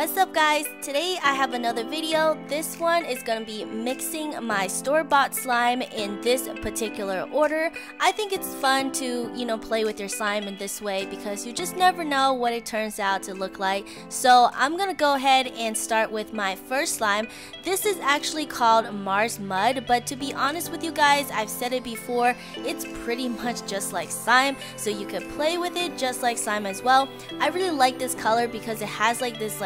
What's up guys? Today I have another video. This one is going to be mixing my store-bought slime in this particular order. I think it's fun to, play with your slime in this way because you just never know what it turns out to look like. So I'm going to go ahead and start with my first slime. This is actually called Mars Mud, but to be honest with you guys, I've said it before, it's pretty much just like slime, so you can play with it just like slime as well. I really like this color because it has like this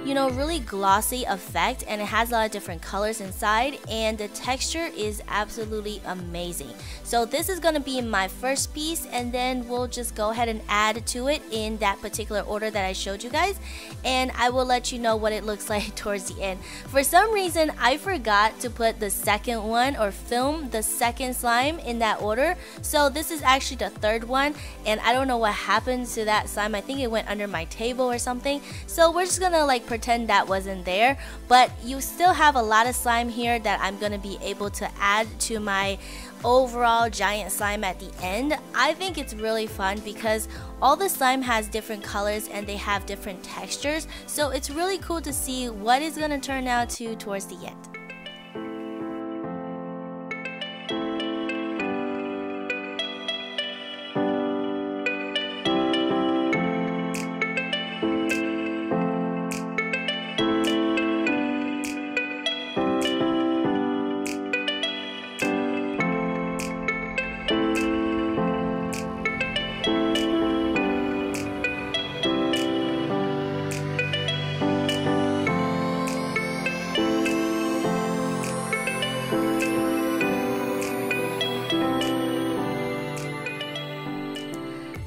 really glossy effect, and it has a lot of different colors inside, and the texture is absolutely amazing. So this is going to be my first piece, and then we'll just go ahead and add to it in that particular order that I showed you guys, and I will let you know what it looks like towards the end. For some reason I forgot to put the second one or film the second slime in that order, so this is actually the third one, and I don't know what happened to that slime. I think it went under my table or something, so we're just gonna pretend that wasn't there, but you still have a lot of slime here that I'm gonna be able to add to my overall giant slime at the end. I think it's really fun because all the slime has different colors and they have different textures, so it's really cool to see what it's gonna turn out to towards the end.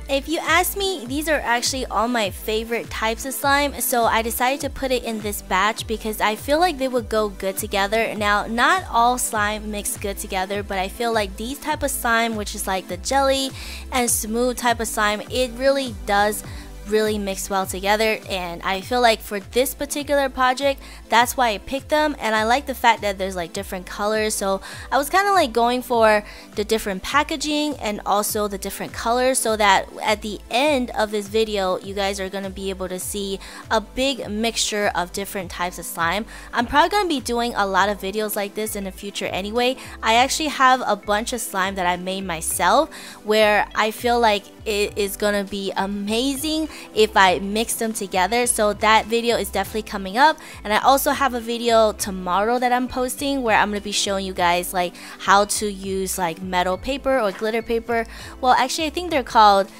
If you ask me, these are actually all my favorite types of slime, so I decided to put it in this batch because I feel like they would go good together. Now, not all slime mix good together, but I feel like these type of slime, which is like the jelly and smooth type of slime, it really does really mix well together, and I feel like for this particular project, that's why I picked them. And I like the fact that there's like different colors, so I was kind of like going for the different packaging and also the different colors, so that at the end of this video you guys are going to be able to see a big mixture of different types of slime. I'm probably going to be doing a lot of videos like this in the future anyway. I actually have a bunch of slime that I made myself where I feel like it is gonna be amazing if I mix them together, so that video is definitely coming up. And I also have a video tomorrow that I'm posting where I'm gonna be showing you guys like how to use like metal paper or glitter paper. Well, actually I think they're called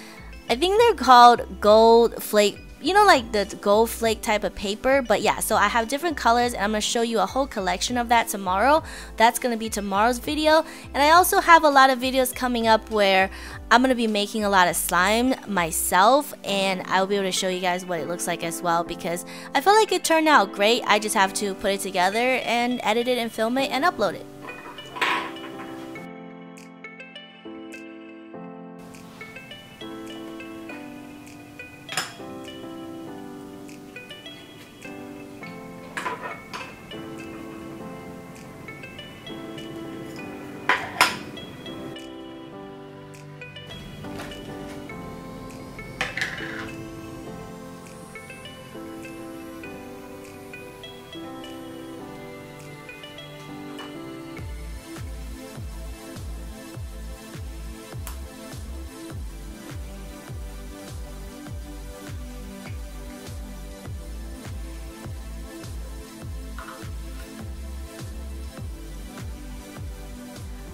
gold flake, like the gold flake type of paper. But yeah, so I have different colors, and I'm going to show you a whole collection of that tomorrow. That's going to be tomorrow's video. And I also have a lot of videos coming up where I'm going to be making a lot of slime myself, and I'll be able to show you guys what it looks like as well, because I feel like it turned out great. I just have to put it together and edit it and film it and upload it.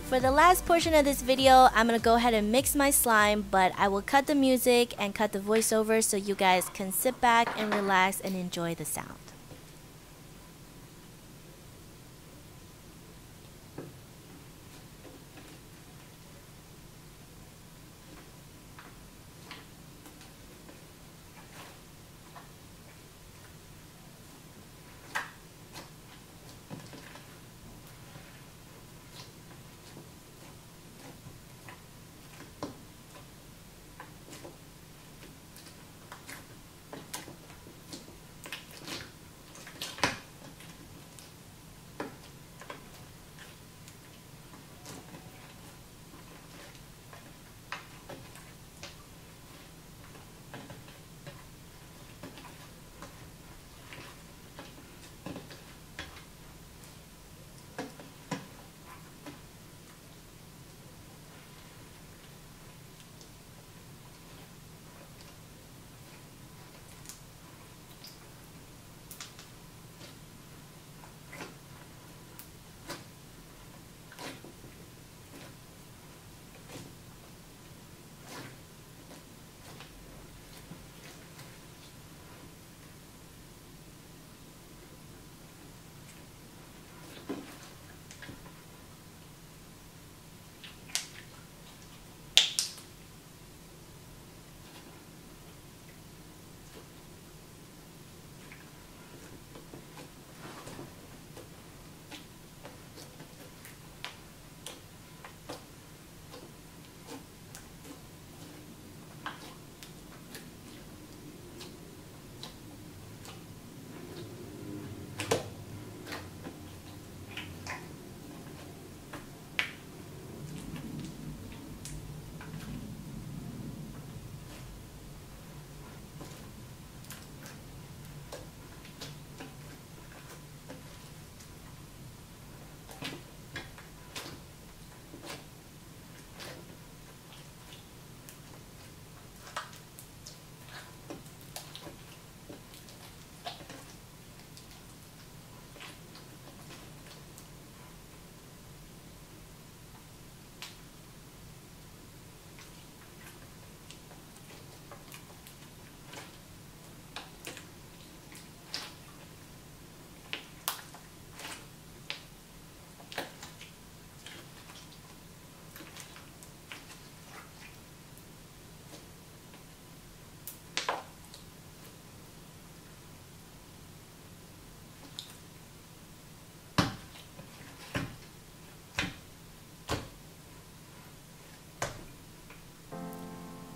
For the last portion of this video, I'm going to go ahead and mix my slime, but I will cut the music and cut the voiceover so you guys can sit back and relax and enjoy the sound.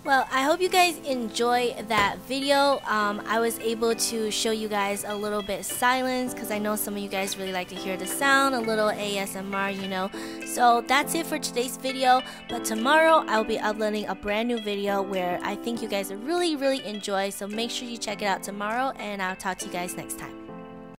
Well, I hope you guys enjoy that video. I was able to show you guys a little bit silence because I know some of you guys really like to hear the sound, a little ASMR, you know. So that's it for today's video, but tomorrow I'll be uploading a brand new video where I think you guys will really enjoy, so make sure you check it out tomorrow, and I'll talk to you guys next time.